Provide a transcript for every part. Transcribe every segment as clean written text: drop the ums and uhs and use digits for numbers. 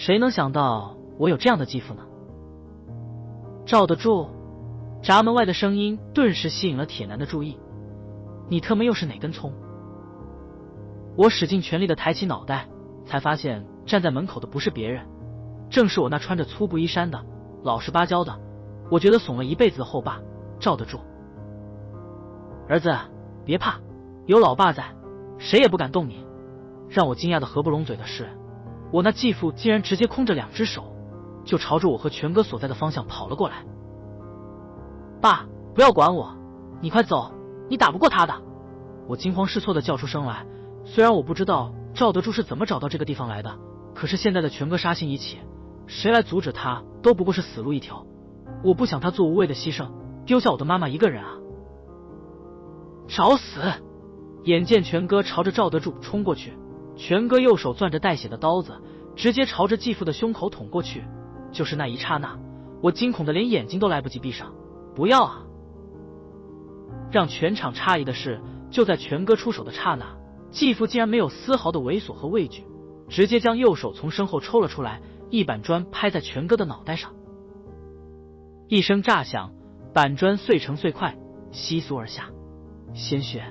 谁能想到我有这样的继父呢？罩得住！闸门外的声音顿时吸引了铁男的注意。你特么又是哪根葱？我使尽全力的抬起脑袋，才发现站在门口的不是别人，正是我那穿着粗布衣衫的老实巴交的，我觉得怂了一辈子的后爸罩得住。儿子，别怕，有老爸在，谁也不敢动你。让我惊讶的合不拢嘴的是，我那继父竟然直接空着2只手，就朝着我和全哥所在的方向跑了过来。爸，不要管我，你快走，你打不过他的。我惊慌失措的叫出声来。虽然我不知道赵德柱是怎么找到这个地方来的，可是现在的全哥杀心已起，谁来阻止他都不过是死路一条。我不想他做无谓的牺牲，丢下我的妈妈一个人啊！找死！眼见全哥朝着赵德柱冲过去，全哥右手攥着带血的刀子，直接朝着继父的胸口捅过去。就是那一刹那，我惊恐的连眼睛都来不及闭上。不要啊！让全场诧异的是，就在全哥出手的刹那，继父竟然没有丝毫的猥琐和畏惧，直接将右手从身后抽了出来，一板砖拍在全哥的脑袋上。一声炸响，板砖碎成碎块，窸窣而下，鲜血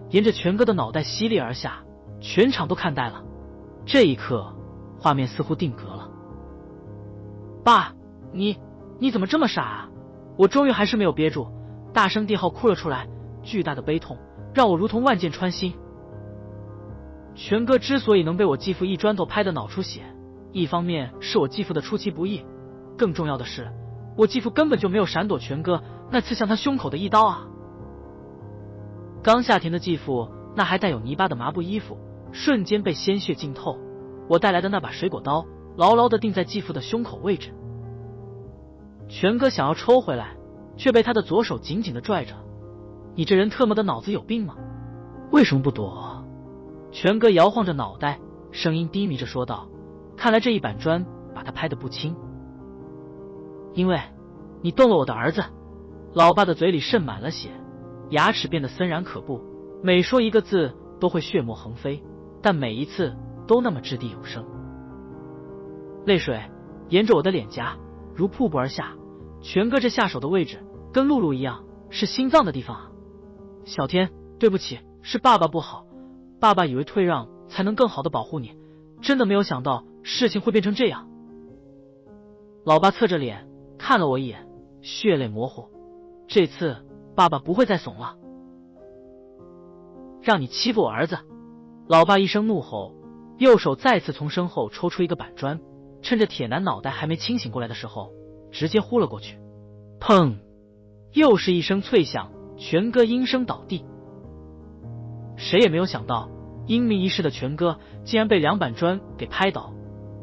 沿着全哥的脑袋犀利而下，全场都看呆了。这一刻，画面似乎定格了。爸，你怎么这么傻啊？我终于还是没有憋住，大声地号哭了出来，巨大的悲痛让我如同万箭穿心。全哥之所以能被我继父一砖头拍得脑出血，一方面是我继父的出其不意，更重要的是，我继父根本就没有闪躲全哥那刺向他胸口的一刀啊！刚下田的继父那还带有泥巴的麻布衣服瞬间被鲜血浸透，我带来的那把水果刀牢牢地钉在继父的胸口位置。全哥想要抽回来，却被他的左手紧紧地拽着。你这人特么的脑子有病吗？为什么不躲？全哥摇晃着脑袋，声音低迷着说道，看来这一板砖把他拍得不轻。因为你动了我的儿子。老爸的嘴里渗满了血，牙齿变得森然可怖，每说一个字都会血沫横飞，但每一次都那么掷地有声。泪水沿着我的脸颊如瀑布而下，全哥这下手的位置跟露露一样，是心脏的地方啊！小天，对不起，是爸爸不好，爸爸以为退让才能更好的保护你，真的没有想到事情会变成这样。老爸侧着脸看了我一眼，血泪模糊。这次爸爸不会再怂了。让你欺负我儿子！老爸一声怒吼，右手再次从身后抽出一个板砖，趁着铁男脑袋还没清醒过来的时候，直接呼了过去。砰！又是一声脆响，全哥应声倒地。谁也没有想到，英明一世的全哥竟然被2板砖给拍倒，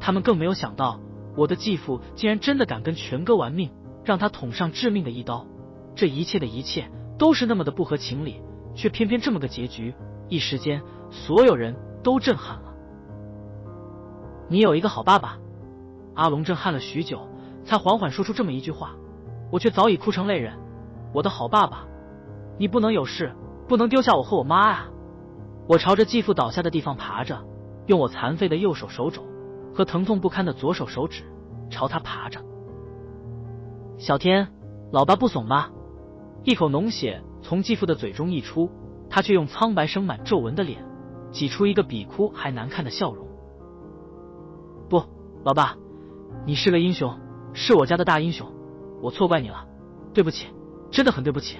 他们更没有想到，我的继父竟然真的敢跟全哥玩命，让他捅上致命的一刀。这一切的一切都是那么的不合情理，却偏偏这么个结局，一时间所有人都震撼了。你有一个好爸爸。阿龙震撼了许久，才缓缓说出这么一句话，我却早已哭成泪人。我的好爸爸，你不能有事，不能丢下我和我妈啊！我朝着继父倒下的地方爬着，用我残废的右手手肘和疼痛不堪的左手手指朝他爬着。小天，老爸不怂吧？一口脓血从继父的嘴中溢出，他却用苍白生满皱纹的脸挤出一个比哭还难看的笑容。不，老爸，你是个英雄，是我家的大英雄，我错怪你了，对不起，真的很对不起。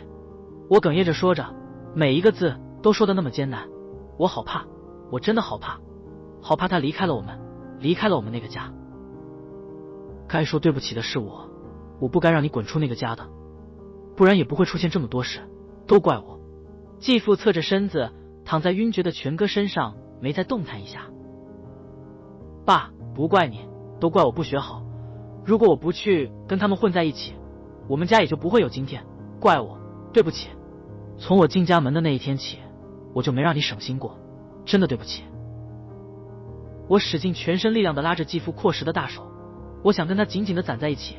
我哽咽着说着，每一个字都说得那么艰难。我好怕，我真的好怕，好怕他离开了我们，离开了我们那个家。该说对不起的是我不该让你滚出那个家的，不然也不会出现这么多事，都怪我。继父侧着身子躺在晕厥的全哥身上，没再动弹一下。爸，不怪你，都怪我不学好，如果我不去跟他们混在一起，我们家也就不会有今天，怪我，对不起。从我进家门的那一天起，我就没让你省心过，真的对不起。我使尽全身力量地拉着继父阔实的大手，我想跟他紧紧地攒在一起，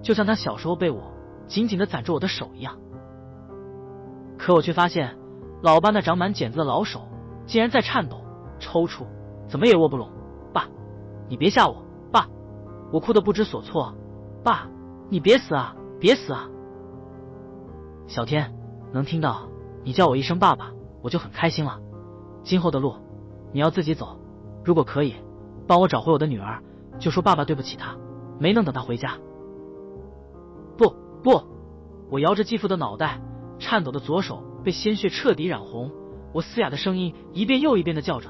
就像他小时候被我紧紧地攒着我的手一样。可我却发现，老爸那长满茧子的老手竟然在颤抖抽搐，怎么也握不拢。爸，你别吓我，爸，我哭得不知所措。爸，你别死啊，别死啊！小天，能听到你叫我一声爸爸，我就很开心了。今后的路你要自己走，如果可以，帮我找回我的女儿，就说爸爸对不起她，没能等她回家。不，我摇着继父的脑袋，颤抖的左手被鲜血彻底染红，我嘶哑的声音一遍又一遍的叫着：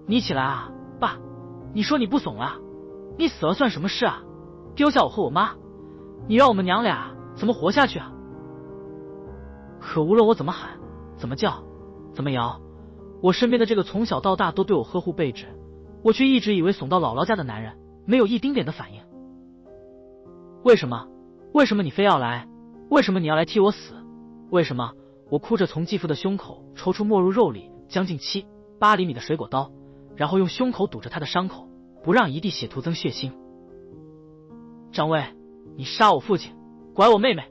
你起来啊，爸！你说你不怂啊？你死了算什么事啊？丢下我和我妈，你让我们娘俩怎么活下去啊？可无论我怎么喊，怎么叫，怎么摇，我身边的这个从小到大都对我呵护备至，我却一直以为怂到姥姥家的男人没有一丁点的反应。为什么你非要来？为什么你要来替我死？为什么？我哭着从继父的胸口抽出没入肉里将近7-8厘米的水果刀，然后用胸口堵着他的伤口，不让一滴血徒增血腥。张卫，你杀我父亲，拐我妹妹，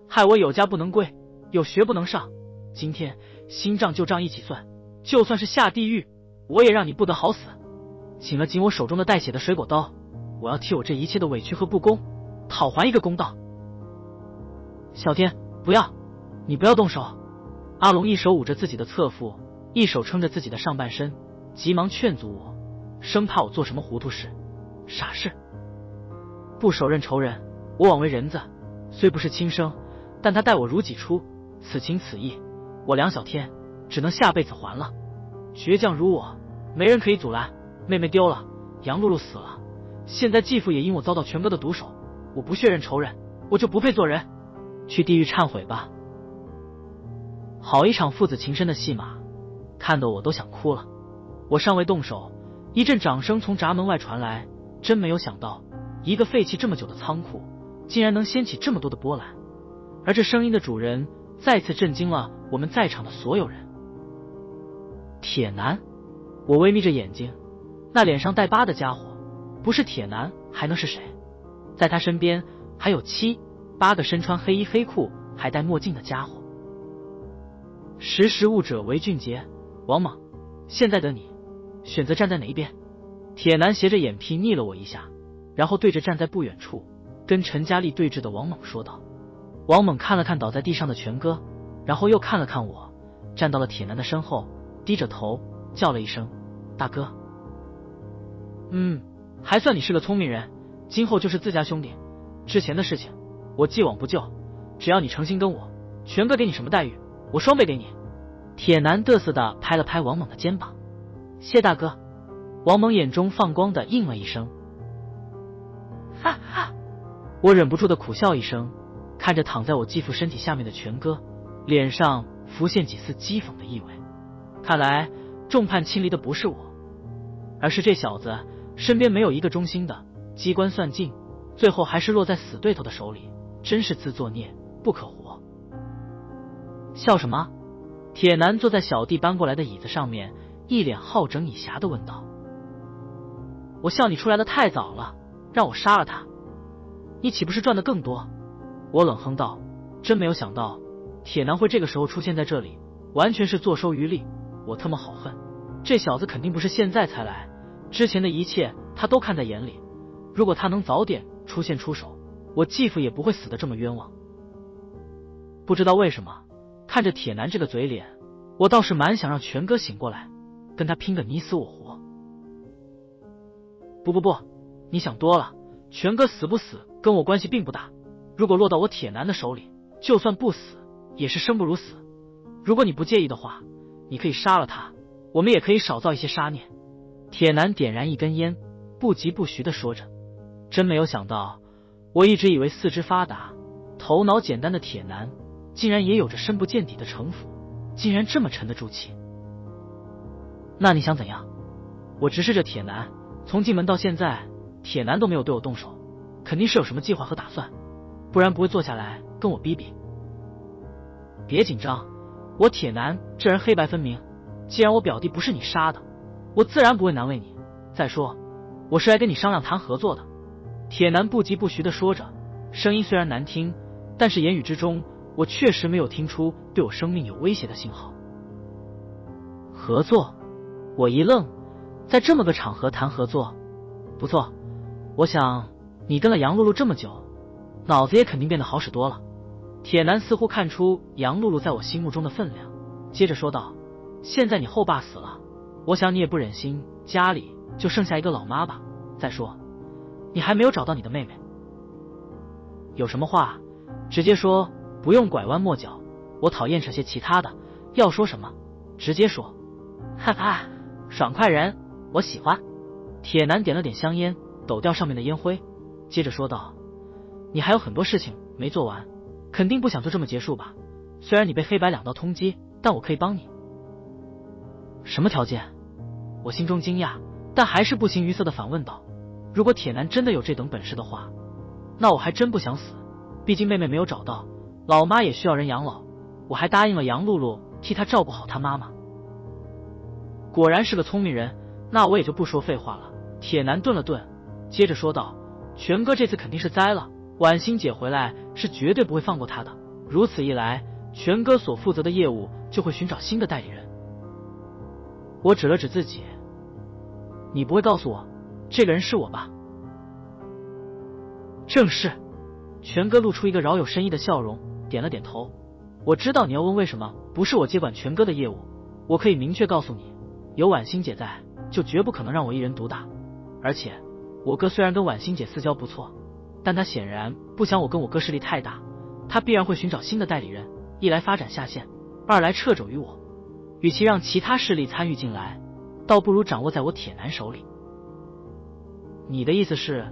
害我有家不能归，有学不能上，今天新账旧账一起算，就算是下地狱，我也让你不得好死。紧了紧我手中的带血的水果刀，我要替我这一切的委屈和不公讨还一个公道。小天，不要，你不要动手！阿龙一手捂着自己的侧腹，一手撑着自己的上半身，急忙劝阻我，生怕我做什么糊涂事、傻事。不手刃仇人，我枉为人子，虽不是亲生，但他待我如己出，此情此意，我梁小天只能下辈子还了。倔强如我，没人可以阻拦。妹妹丢了，杨露露死了，现在继父也因我遭到全哥的毒手，我不血刃仇人，我就不配做人，去地狱忏悔吧。好一场父子情深的戏码，看得我都想哭了。我尚未动手，一阵掌声从闸门外传来，真没有想到，一个废弃这么久的仓库，竟然能掀起这么多的波澜，而这声音的主人再次震惊了我们在场的所有人。铁男，我微眯着眼睛，那脸上带疤的家伙，不是铁男还能是谁？在他身边还有7-8个身穿黑衣黑裤还戴墨镜的家伙。识物者为俊杰，王莽，现在的你选择站在哪一边？铁男斜着眼皮睨了我一下，然后对着站在不远处跟陈佳丽对峙的王猛说道。王猛看了看倒在地上的全哥，然后又看了看我，站到了铁男的身后，低着头叫了一声大哥。还算你是个聪明人，今后就是自家兄弟，之前的事情我既往不咎，只要你诚心跟我，全哥给你什么待遇我双倍给你。铁男嘚瑟的拍了拍王猛的肩膀，谢大哥。王猛眼中放光的应了一声，哈哈。我忍不住的苦笑一声，看着躺在我继父身体下面的全哥，脸上浮现几丝讥讽的意味。看来众叛亲离的不是我，而是这小子身边没有一个忠心的，机关算尽，最后还是落在死对头的手里，真是自作孽不可活。笑什么？铁男坐在小弟搬过来的椅子上面，一脸好整以暇的问道。我笑你出来的太早了，让我杀了他，你岂不是赚得更多？我冷哼道，真没有想到铁男会这个时候出现在这里，完全是坐收渔利。我他妈好恨，这小子肯定不是现在才来，之前的一切他都看在眼里，如果他能早点出现出手，我继父也不会死得这么冤枉。不知道为什么，看着铁男这个嘴脸，我倒是蛮想让全哥醒过来，跟他拼个你死我活。不，你想多了，全哥死不死跟我关系并不大，如果落到我铁男的手里，就算不死也是生不如死。如果你不介意的话，你可以杀了他，我们也可以少造一些杀孽。铁男点燃一根烟，不疾不徐地说着。真没有想到，我一直以为四肢发达头脑简单的铁男，竟然也有着深不见底的城府，竟然这么沉得住气。那你想怎样？我直视着铁男，从进门到现在，铁男都没有对我动手，肯定是有什么计划和打算，不然不会坐下来跟我逼逼。别紧张，我铁男这人黑白分明，既然我表弟不是你杀的，我自然不会难为你。再说，我是来跟你商量谈合作的。铁男不疾不徐地说着，声音虽然难听，但是言语之中，我确实没有听出对我生命有威胁的信号。合作？我一愣，在这么个场合谈合作？不错，我想你跟了杨露露这么久，脑子也肯定变得好使多了。铁男似乎看出杨露露在我心目中的分量，接着说道：现在你后爸死了，我想你也不忍心家里就剩下一个老妈吧。再说你还没有找到你的妹妹，有什么话直接说，不用拐弯抹角。我讨厌扯些其他的，要说什么直接说。哈哈，爽快人，我喜欢。铁男点了点香烟，抖掉上面的烟灰，接着说道：你还有很多事情没做完，肯定不想就这么结束吧？虽然你被黑白两道通缉，但我可以帮你。什么条件？我心中惊讶，但还是不形于色的反问道：如果铁男真的有这等本事的话，那我还真不想死。毕竟妹妹没有找到，老妈也需要人养老，我还答应了杨露露替她照顾好她妈妈。果然是个聪明人，那我也就不说废话了。铁男顿了顿，接着说道：全哥这次肯定是栽了，婉欣姐回来是绝对不会放过他的，如此一来，全哥所负责的业务就会寻找新的代理人。我指了指自己，你不会告诉我这个人是我吧？正是。全哥露出一个饶有深意的笑容，点了点头。我知道你要问为什么不是我接管全哥的业务，我可以明确告诉你，有婉欣姐在，就绝不可能让我一人独大。而且我哥虽然跟婉欣姐私交不错，但他显然不想我跟我哥势力太大，他必然会寻找新的代理人，一来发展下线，二来掣肘于我。与其让其他势力参与进来，倒不如掌握在我铁男手里。你的意思是，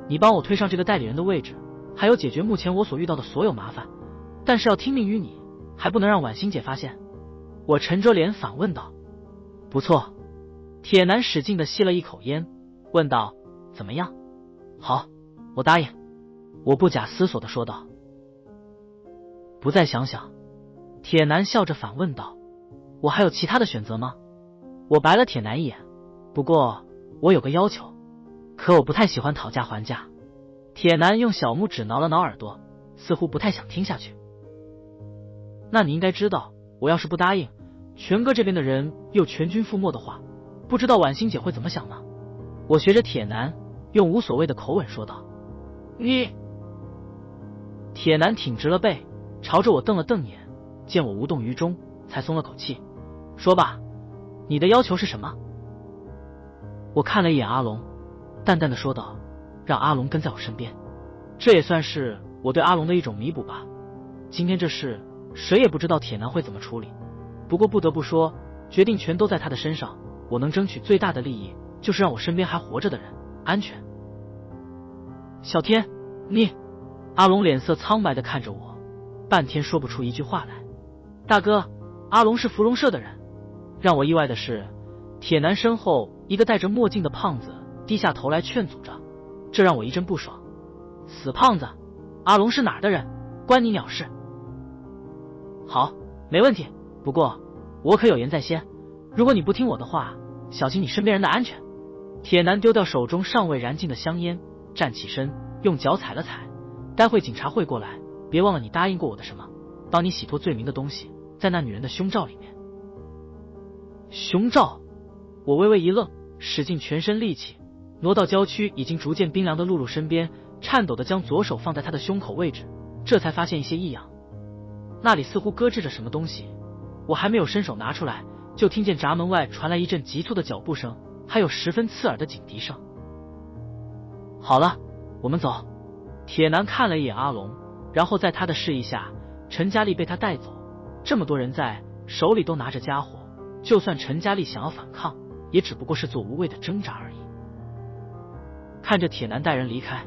你帮我推上这个代理人的位置，还有解决目前我所遇到的所有麻烦，但是要听命于你，还不能让婉欣姐发现？我沉着脸反问道。不错。铁男使劲地吸了一口烟，问道：怎么样？好，我答应。我不假思索地说道。不再想想？铁男笑着反问道。我还有其他的选择吗？我白了铁男一眼。不过我有个要求，可我不太喜欢讨价还价。铁男用小拇指挠了挠耳朵，似乎不太想听下去。那你应该知道，我要是不答应，全哥这边的人又全军覆没的话，不知道婉欣姐会怎么想呢？我学着铁男用无所谓的口吻说道。你……铁男挺直了背，朝着我瞪了瞪眼，见我无动于衷，才松了口气。说吧，你的要求是什么？我看了一眼阿龙，淡淡的说道：让阿龙跟在我身边，这也算是我对阿龙的一种弥补吧。今天这事谁也不知道铁男会怎么处理，不过不得不说，决定权都在他的身上，我能争取最大的利益，就是让我身边还活着的人安全。小天，你……阿龙脸色苍白的看着我，半天说不出一句话来。大哥，阿龙是芙蓉社的人。让我意外的是，铁男身后一个戴着墨镜的胖子低下头来劝阻着，这让我一阵不爽。死胖子，阿龙是哪儿的人，关你鸟事？好，没问题，不过我可有言在先，如果你不听我的话，小心你身边人的安全。铁男丢掉手中尚未燃尽的香烟，站起身，用脚踩了踩。待会警察会过来，别忘了你答应过我的什么，帮你洗脱罪名的东西在那女人的胸罩里面。胸罩？我微微一愣，使尽全身力气挪到郊区已经逐渐冰凉的露露身边，颤抖地将左手放在她的胸口位置，这才发现一些异样，那里似乎搁置着什么东西。我还没有伸手拿出来，就听见闸门外传来一阵急促的脚步声，还有十分刺耳的警笛声。好了，我们走。铁男看了一眼阿龙，然后在他的示意下，陈佳丽被他带走。这么多人在，手里都拿着家伙，就算陈佳丽想要反抗，也只不过是做无谓的挣扎而已。看着铁男带人离开，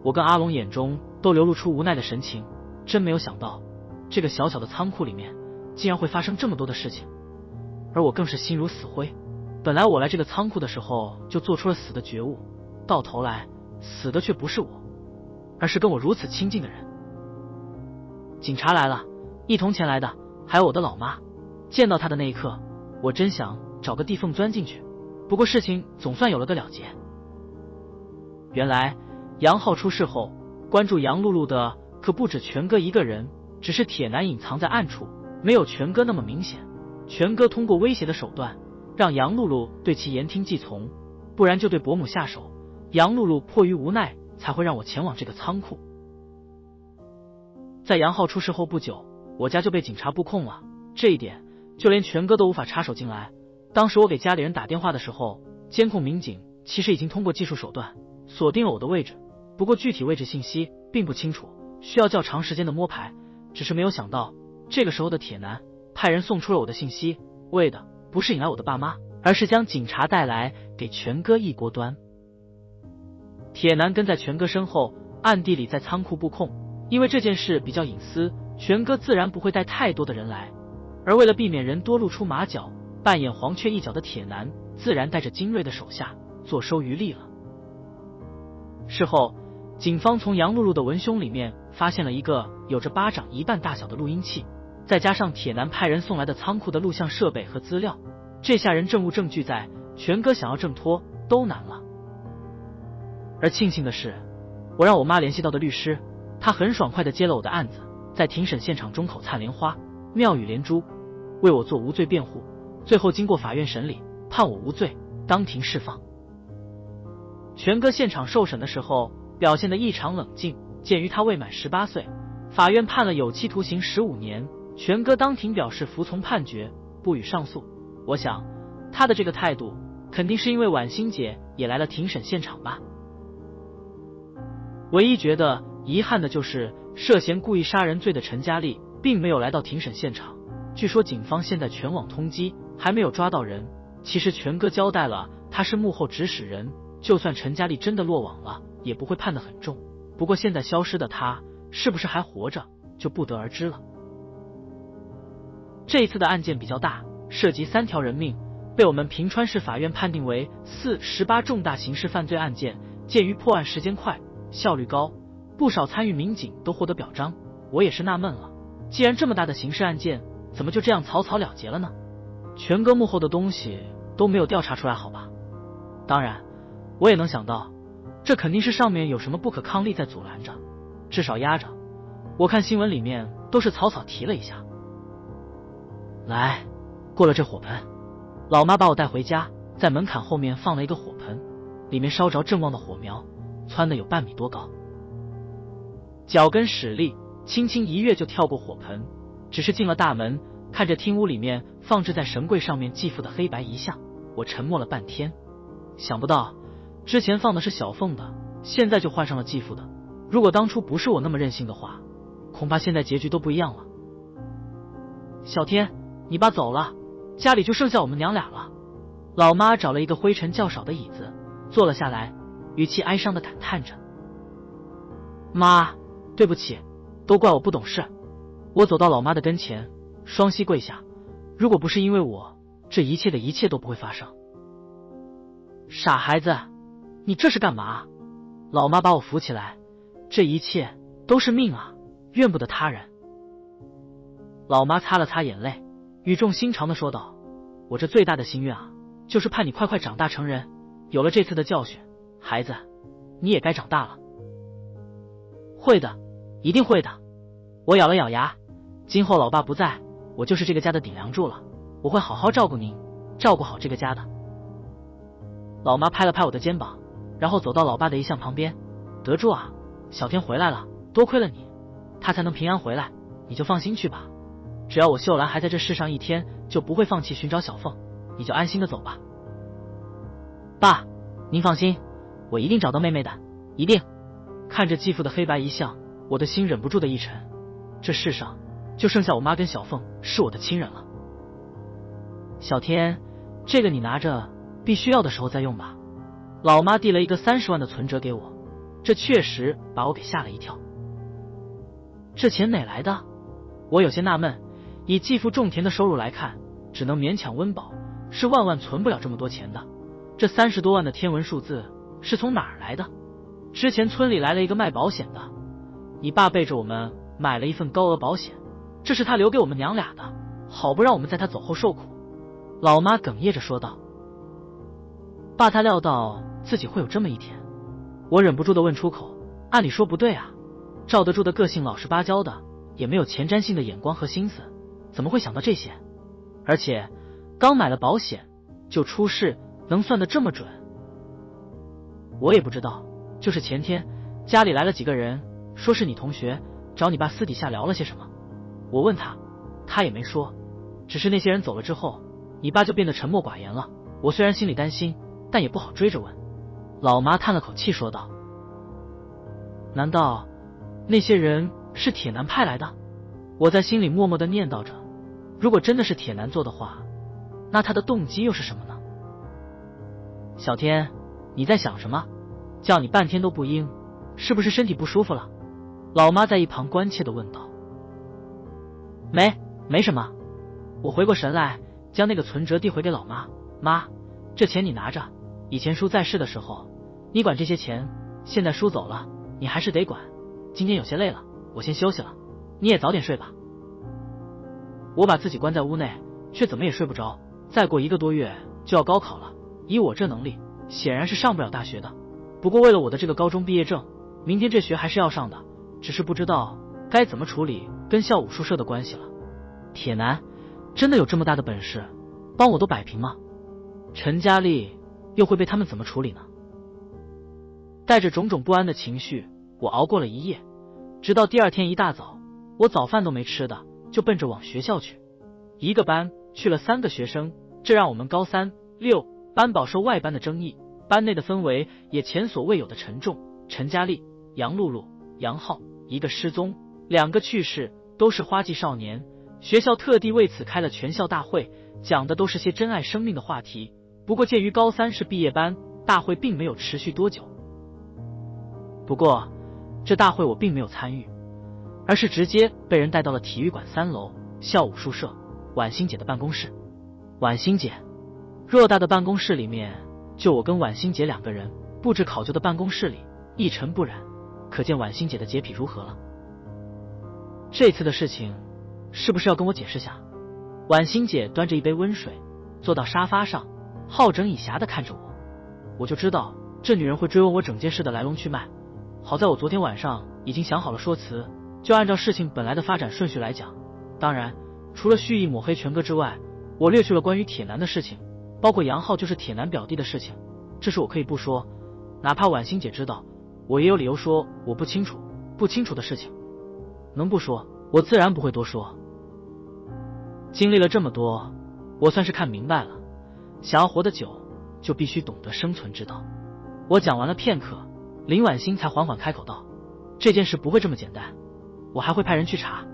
我跟阿龙眼中都流露出无奈的神情。真没有想到，这个小小的仓库里面竟然会发生这么多的事情，而我更是心如死灰。本来我来这个仓库的时候就做出了死的觉悟，到头来死的却不是我，而是跟我如此亲近的人。警察来了，一同前来的还有我的老妈。见到她的那一刻，我真想找个地缝钻进去，不过事情总算有了个了结。原来杨浩出事后，关注杨露露的可不止全哥一个人，只是铁男隐藏在暗处，没有全哥那么明显。全哥通过威胁的手段让杨露露对其言听计从，不然就对伯母下手，杨露露迫于无奈才会让我前往这个仓库。在杨浩出事后不久，我家就被警察布控了，这一点就连全哥都无法插手进来。当时我给家里人打电话的时候，监控民警其实已经通过技术手段锁定了我的位置，不过具体位置信息并不清楚，需要较长时间的摸排。只是没有想到，这个时候的铁男派人送出了我的信息，为的不是引来我的爸妈，而是将警察带来给全哥一锅端。铁男跟在全哥身后，暗地里在仓库布控。因为这件事比较隐私，全哥自然不会带太多的人来，而为了避免人多露出马脚，扮演黄雀一角的铁男自然带着精锐的手下坐收渔利了。事后，警方从杨露露的文胸里面发现了一个有着巴掌一半大小的录音器，再加上铁男派人送来的仓库的录像设备和资料，这下人证物证据在，全哥想要挣脱都难了。而庆幸的是，我让我妈联系到的律师，他很爽快地接了我的案子，在庭审现场中口灿莲花，妙语连珠，为我做无罪辩护。最后经过法院审理，判我无罪，当庭释放。全哥现场受审的时候表现得异常冷静，鉴于他未满18岁，法院判了有期徒刑15年。全哥当庭表示服从判决，不予上诉。我想他的这个态度肯定是因为婉欣姐也来了庭审现场吧。唯一觉得遗憾的就是涉嫌故意杀人罪的陈佳丽并没有来到庭审现场。据说警方现在全网通缉，还没有抓到人。其实全哥交代了，他是幕后指使人，就算陈佳丽真的落网了，也不会判得很重。不过现在消失的他是不是还活着，就不得而知了。这一次的案件比较大，涉及3条人命，被我们平川市法院判定为418重大刑事犯罪案件。鉴于破案时间快，效率高，不少参与民警都获得表彰。我也是纳闷了，既然这么大的刑事案件，怎么就这样草草了结了呢？全哥幕后的东西都没有调查出来，好吧？当然，我也能想到，这肯定是上面有什么不可抗力在阻拦着，至少压着。我看新闻里面都是草草提了一下。来，过了这火盆。老妈把我带回家，在门槛后面放了一个火盆，里面烧着正旺的火苗，蹿得有半米多高。脚跟使力，轻轻一跃就跳过火盆，只是进了大门，看着厅屋里面放置在神柜上面继父的黑白遗像，我沉默了半天。想不到之前放的是小凤的，现在就换上了继父的。如果当初不是我那么任性的话，恐怕现在结局都不一样了。小天，你爸走了，家里就剩下我们娘俩了。老妈找了一个灰尘较少的椅子坐了下来，语气哀伤地感叹着。妈，对不起，都怪我不懂事。我走到老妈的跟前，双膝跪下，如果不是因为我，这一切的一切都不会发生。傻孩子，你这是干嘛？老妈把我扶起来，这一切都是命啊，怨不得他人。老妈擦了擦眼泪，语重心长地说道，我这最大的心愿啊，就是盼你快快长大成人，有了这次的教训，孩子，你也该长大了。会的，一定会的。我咬了咬牙，今后老爸不在，我就是这个家的顶梁柱了，我会好好照顾您，照顾好这个家的。老妈拍了拍我的肩膀，然后走到老爸的遗像旁边，得住啊，小天回来了，多亏了你，他才能平安回来，你就放心去吧。只要我秀兰还在这世上一天，就不会放弃寻找小凤，你就安心的走吧。爸，您放心，我一定找到妹妹的，一定。看着继父的黑白遗像，我的心忍不住的一沉，这世上就剩下我妈跟小凤是我的亲人了。小天，这个你拿着，必须要的时候再用吧。老妈递了一个30万的存折给我，这确实把我给吓了一跳。这钱哪来的？我有些纳闷，以继父种田的收入来看，只能勉强温饱，是万万存不了这么多钱的。这30多万的天文数字是从哪儿来的？之前村里来了一个卖保险的，你爸背着我们买了一份高额保险，这是他留给我们娘俩的，好不让我们在他走后受苦。老妈哽咽着说道。爸他料到自己会有这么一天，我忍不住的问出口，按理说不对啊，赵德柱的个性老实巴交的，也没有前瞻性的眼光和心思，怎么会想到这些？而且刚买了保险就出事，能算得这么准？我也不知道，就是前天家里来了几个人，说是你同学，找你爸私底下聊了些什么。我问他，他也没说，只是那些人走了之后，你爸就变得沉默寡言了。我虽然心里担心，但也不好追着问。老妈叹了口气说道：难道那些人是铁男派来的？我在心里默默地念叨着，如果真的是铁男做的话，那他的动机又是什么呢？小天，你在想什么？叫你半天都不应，是不是身体不舒服了？老妈在一旁关切地问道。没什么。我回过神来，将那个存折递回给老妈。妈，这钱你拿着，以前叔在世的时候你管这些钱，现在叔走了，你还是得管。今天有些累了，我先休息了，你也早点睡吧。我把自己关在屋内，却怎么也睡不着。再过1个多月就要高考了，以我这能力，显然是上不了大学的。不过为了我的这个高中毕业证，明天这学还是要上的，只是不知道该怎么处理跟校武术社的关系了。铁男真的有这么大的本事，帮我都摆平吗？陈佳丽又会被他们怎么处理呢？带着种种不安的情绪，我熬过了一夜，直到第二天一大早，我早饭都没吃的，就奔着往学校去。一个班去了3个学生，这让我们高3、6班饱受外班的争议，班内的氛围也前所未有的沉重。陈佳丽、杨露露、杨浩，一个失踪，2个去世，都是花季少年。学校特地为此开了全校大会，讲的都是些珍爱生命的话题。不过鉴于高3是毕业班，大会并没有持续多久。不过这大会我并没有参与，而是直接被人带到了体育馆3楼校武术社婉欣姐的办公室。婉欣姐，偌大的办公室里面，就我跟婉欣姐2个人，布置考究的办公室里一尘不染，可见婉欣姐的洁癖如何了。这次的事情是不是要跟我解释下？婉欣姐端着一杯温水坐到沙发上，好整以暇地看着我。我就知道这女人会追问我整件事的来龙去脉。好在我昨天晚上已经想好了说辞，就按照事情本来的发展顺序来讲。当然除了蓄意抹黑全哥之外，我略去了关于铁男的事情，包括杨浩就是铁男表弟的事情，这是我可以不说，哪怕婉欣姐知道，我也有理由说我不清楚的事情，能不说我自然不会多说。经历了这么多，我算是看明白了，想要活得久，就必须懂得生存之道。我讲完了片刻，林婉欣才缓缓开口道：这件事不会这么简单，我还会派人去查。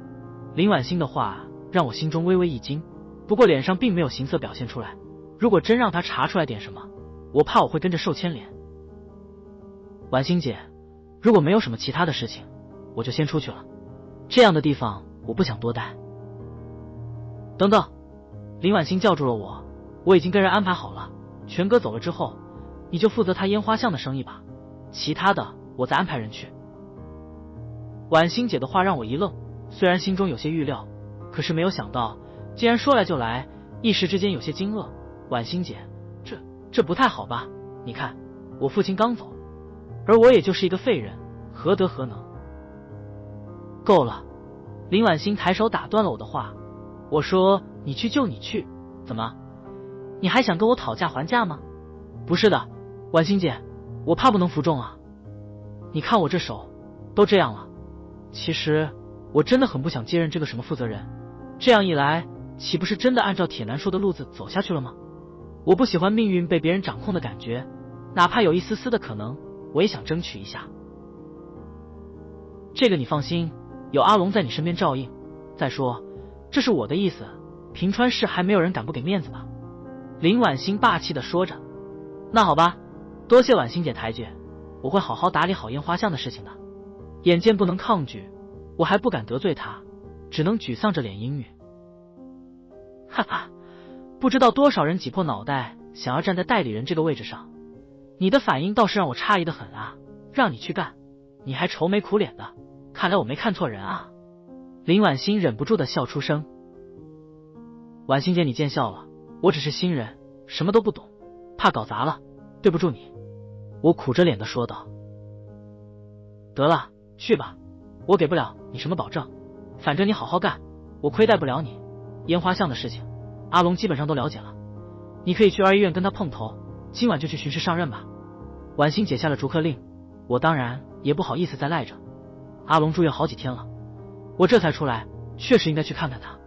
林婉欣的话让我心中微微一惊，不过脸上并没有形色表现出来。如果真让他查出来点什么，我怕我会跟着受牵连。婉欣姐，如果没有什么其他的事情，我就先出去了，这样的地方我不想多待。等等，林婉欣叫住了我，我已经跟人安排好了，全哥走了之后，你就负责他烟花巷的生意吧，其他的我再安排人去。婉欣姐的话让我一愣，虽然心中有些预料，可是没有想到既然说来就来，一时之间有些惊愕。婉欣姐，这不太好吧？你看我父亲刚走，而我也就是一个废人，何德何能？够了！林婉欣抬手打断了我的话，我说你去就你去，怎么？你还想跟我讨价还价吗？不是的，婉欣姐，我怕不能服众啊！你看我这手都这样了，其实我真的很不想接任这个什么负责人，这样一来，岂不是真的按照铁男说的路子走下去了吗？我不喜欢命运被别人掌控的感觉，哪怕有一丝丝的可能，我也想争取一下。这个你放心，有阿龙在你身边照应。再说，这是我的意思，平川市还没有人敢不给面子吧？林婉欣霸气地说着。那好吧，多谢婉欣姐抬举，我会好好打理好烟花巷的事情的。眼见不能抗拒，我还不敢得罪她，只能沮丧着脸应允。哈哈，不知道多少人挤破脑袋想要站在代理人这个位置上，你的反应倒是让我诧异的很啊！让你去干，你还愁眉苦脸的，看来我没看错人啊！林婉欣忍不住的笑出声。婉欣姐，你见笑了，我只是新人，什么都不懂，怕搞砸了，对不住你。我苦着脸的说道。得了，去吧，我给不了你什么保证，反正你好好干，我亏待不了你。烟花巷的事情，阿龙基本上都了解了，你可以去2医院跟他碰头，今晚就去巡视上任吧。婉欣解下了逐客令，我当然也不好意思再赖着。阿龙住院好几天了，我这才出来，确实应该去看看他。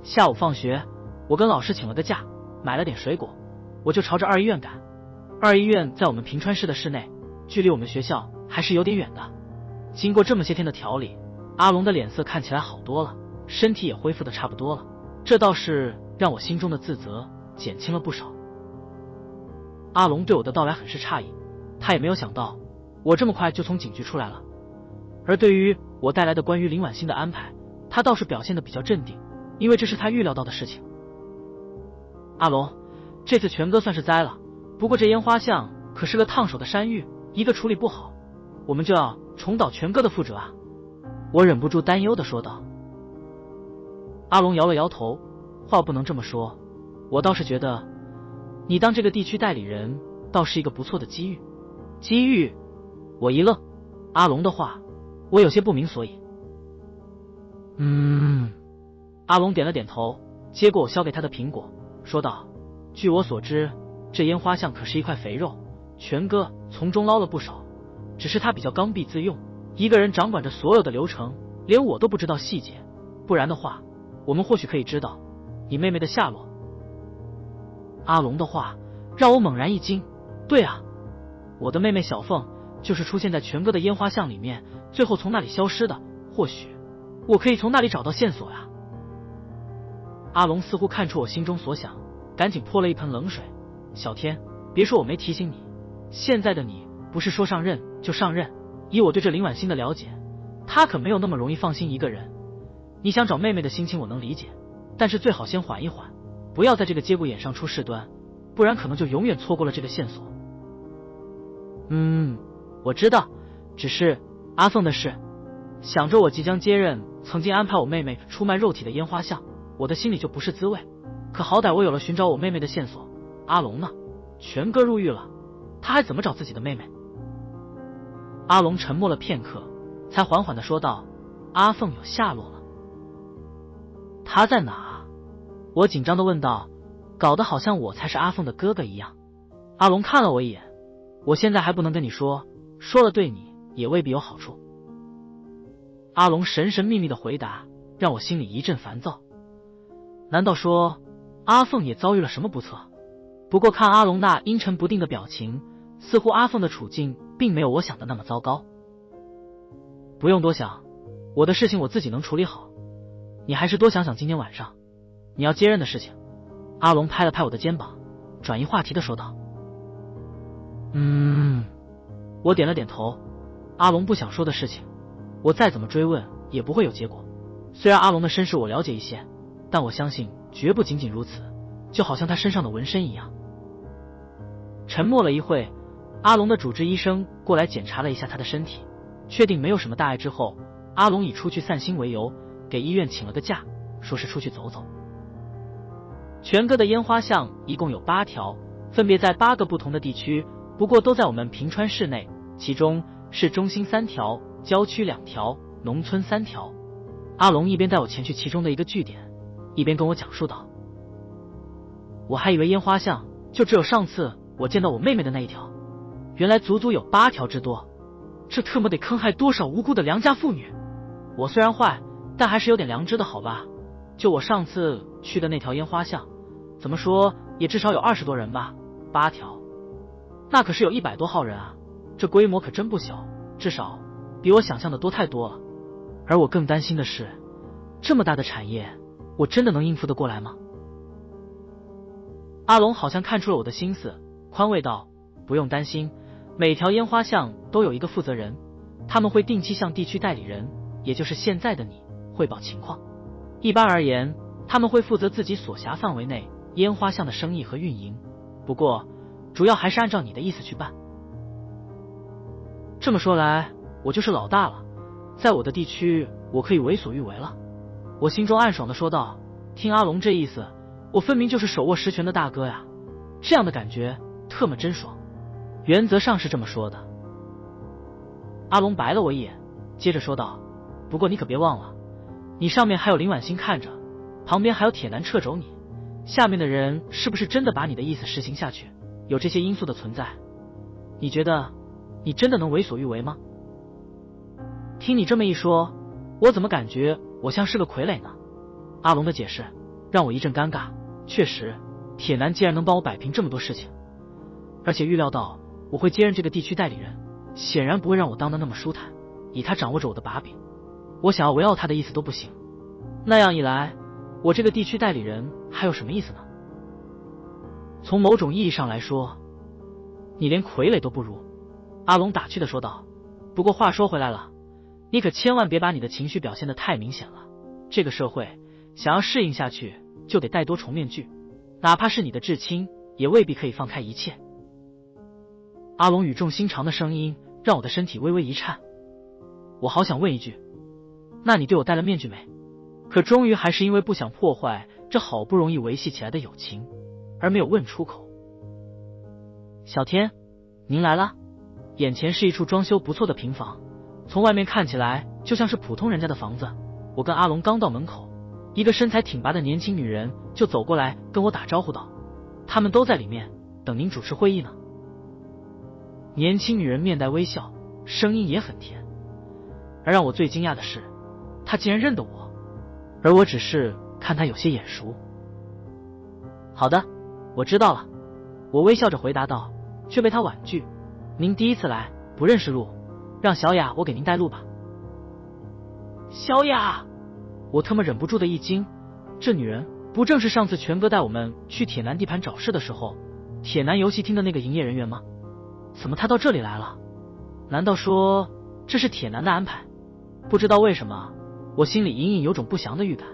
下午放学，我跟老师请了个假，买了点水果，我就朝着二医院赶。二医院在我们平川市的市内，距离我们学校还是有点远的。经过这么些天的调理，阿龙的脸色看起来好多了，身体也恢复的差不多了，这倒是让我心中的自责减轻了不少。阿龙对我的到来很是诧异，他也没有想到我这么快就从警局出来了。而对于我带来的关于林婉欣的安排，他倒是表现得比较镇定，因为这是他预料到的事情。阿龙，这次全哥算是栽了，不过这烟花巷可是个烫手的山芋，一个处理不好，我们就要重蹈全哥的覆辙啊！我忍不住担忧地说道。阿龙摇了摇头，话不能这么说，我倒是觉得你当这个地区代理人倒是一个不错的机遇。机遇？我一愣，阿龙的话我有些不明所以。阿龙点了点头，接过我削给他的苹果，说道：据我所知，这烟花巷可是一块肥肉，全哥从中捞了不少，只是他比较刚愎自用，一个人掌管着所有的流程，连我都不知道细节，不然的话我们或许可以知道你妹妹的下落。阿龙的话让我猛然一惊，对啊，我的妹妹小凤就是出现在全哥的烟花巷里面，最后从那里消失的，或许我可以从那里找到线索呀。阿龙似乎看出我心中所想，赶紧泼了一盆冷水。小天，别说我没提醒你，现在的你不是说上任就上任，以我对这林婉欣的了解，她可没有那么容易放心一个人。你想找妹妹的心情我能理解，但是最好先缓一缓，不要在这个节骨眼上出事端，不然可能就永远错过了这个线索。我知道，只是阿凤的事，想着我即将接任曾经安排我妹妹出卖肉体的烟花巷，我的心里就不是滋味。可好歹我有了寻找我妹妹的线索，阿龙呢？全哥入狱了，他还怎么找自己的妹妹？阿龙沉默了片刻，才缓缓地说道：阿凤有下落了。他在哪？我紧张地问道，搞得好像我才是阿凤的哥哥一样。阿龙看了我一眼，我现在还不能跟你说，说了对你也未必有好处。阿龙神神秘秘的回答让我心里一阵烦躁，难道说阿凤也遭遇了什么不测？不过看阿龙那阴沉不定的表情，似乎阿凤的处境并没有我想的那么糟糕。不用多想，我的事情我自己能处理好，你还是多想想今天晚上你要接任的事情。阿龙拍了拍我的肩膀，转移话题的说道。我点了点头。阿龙不想说的事情，我再怎么追问也不会有结果。虽然阿龙的身世我了解一些，但我相信绝不仅仅如此，就好像他身上的纹身一样。沉默了一会，阿龙的主治医生过来检查了一下他的身体，确定没有什么大碍之后，阿龙以出去散心为由，给医院请了个假，说是出去走走。全哥的烟花巷一共有8条，分别在8个不同的地区，不过都在我们平川市内，其中市中心3条，郊区2条，农村3条。阿龙一边带我前去其中的一个据点，一边跟我讲述道：我还以为烟花巷就只有上次我见到我妹妹的那一条，原来足足有8条之多，这特么得坑害多少无辜的良家妇女。我虽然坏，但还是有点良知的好吧。就我上次去的那条烟花巷，怎么说也至少有20多人吧，8条那可是有100多号人啊，这规模可真不小，至少比我想象的多太多了。而我更担心的是，这么大的产业我真的能应付得过来吗？阿龙好像看出了我的心思，宽慰道：不用担心，每条烟花巷都有一个负责人，他们会定期向地区代理人，也就是现在的你汇报情况。一般而言，他们会负责自己所辖范围内烟花巷的生意和运营，不过主要还是按照你的意思去办。这么说来，我就是老大了，在我的地区我可以为所欲为了。我心中暗爽地说道。听阿龙这意思，我分明就是手握实权的大哥呀，这样的感觉特么真爽。原则上是这么说的。阿龙白了我一眼，接着说道：不过你可别忘了，你上面还有林婉欣看着，旁边还有铁男掣肘你，下面的人是不是真的把你的意思实行下去，有这些因素的存在，你觉得你真的能为所欲为吗？听你这么一说，我怎么感觉我像是个傀儡呢？阿龙的解释让我一阵尴尬。确实，铁男既然能帮我摆平这么多事情，而且预料到我会接任这个地区代理人，显然不会让我当得那么舒坦。以他掌握着我的把柄，我想要围绕他的意思都不行。那样一来，我这个地区代理人还有什么意思呢？从某种意义上来说，你连傀儡都不如。阿龙打趣地说道。不过话说回来了，你可千万别把你的情绪表现得太明显了。这个社会想要适应下去，就得戴多重面具，哪怕是你的至亲，也未必可以放开一切。阿龙语重心长的声音让我的身体微微一颤。我好想问一句，那你对我戴了面具没？可终于还是因为不想破坏这好不容易维系起来的友情，而没有问出口。小天，您来了。眼前是一处装修不错的平房，从外面看起来就像是普通人家的房子。我跟阿龙刚到门口，一个身材挺拔的年轻女人就走过来跟我打招呼道：“他们都在里面等您主持会议呢。”年轻女人面带微笑，声音也很甜。而让我最惊讶的是，她竟然认得我，而我只是看她有些眼熟。好的，我知道了，我微笑着回答道，却被她婉拒。您第一次来，不认识路，让小雅我给您带路吧。小雅，我他妈忍不住的一惊，这女人不正是上次全哥带我们去铁男地盘找事的时候，铁男游戏厅的那个营业人员吗？怎么她到这里来了？难道说这是铁男的安排？不知道为什么，我心里隐隐有种不祥的预感，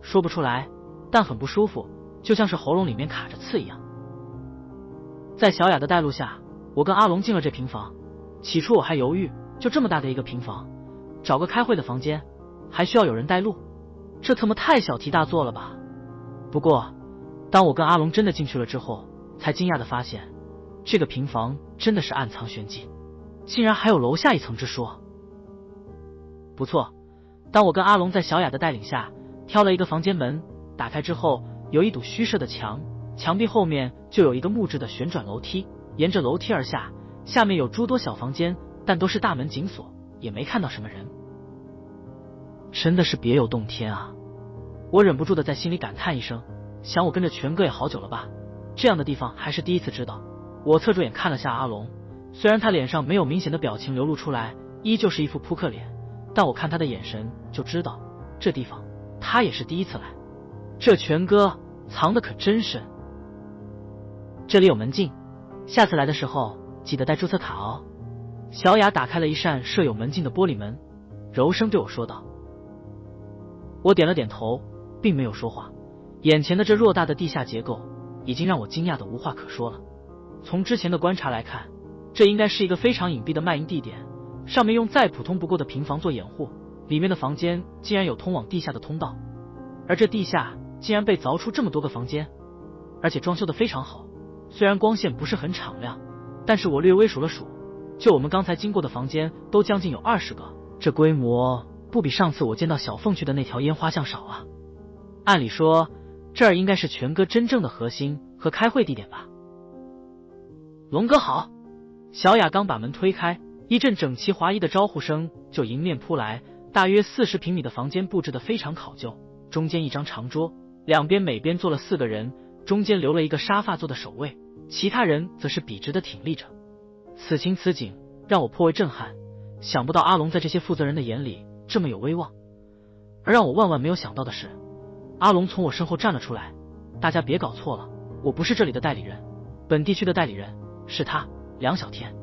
说不出来，但很不舒服，就像是喉咙里面卡着刺一样。在小雅的带路下，我跟阿龙进了这平房。起初我还犹豫，就这么大的一个平房，找个开会的房间，还需要有人带路，这他妈太小题大做了吧。不过当我跟阿龙真的进去了之后，才惊讶的发现，这个平房真的是暗藏玄机，竟然还有楼下一层之说。不错，当我跟阿龙在小雅的带领下挑了一个房间门，打开之后有一堵虚设的墙，墙壁后面就有一个木质的旋转楼梯，沿着楼梯而下，下面有诸多小房间，但都是大门紧锁，也没看到什么人。真的是别有洞天啊！我忍不住的在心里感叹一声，想我跟着全哥也好久了吧，这样的地方还是第一次知道。我侧着眼看了下阿龙，虽然他脸上没有明显的表情流露出来，依旧是一副扑克脸，但我看他的眼神就知道，这地方他也是第一次来。这全哥藏的可真深。这里有门禁，下次来的时候记得带注册卡哦。小雅打开了一扇设有门禁的玻璃门，柔声对我说道。我点了点头，并没有说话。眼前的这偌大的地下结构已经让我惊讶的无话可说了。从之前的观察来看，这应该是一个非常隐蔽的卖淫地点，上面用再普通不过的平房做掩护，里面的房间竟然有通往地下的通道，而这地下竟然被凿出这么多个房间，而且装修的非常好。虽然光线不是很敞亮，但是我略微数了数，就我们刚才经过的房间都将近有20个，这规模不比上次我见到小凤去的那条烟花巷少啊。按理说这儿应该是全哥真正的核心和开会地点吧。龙哥好。小雅刚把门推开，一阵整齐划一的招呼声就迎面扑来。大约40平米的房间布置得非常考究，中间一张长桌，两边每边坐了4个人，中间留了一个沙发做的守卫，其他人则是笔直的挺立着。此情此景让我颇为震撼，想不到阿龙在这些负责人的眼里这么有威望。而让我万万没有想到的是，阿龙从我身后站了出来。大家别搞错了，我不是这里的代理人，本地区的代理人是他，梁小天。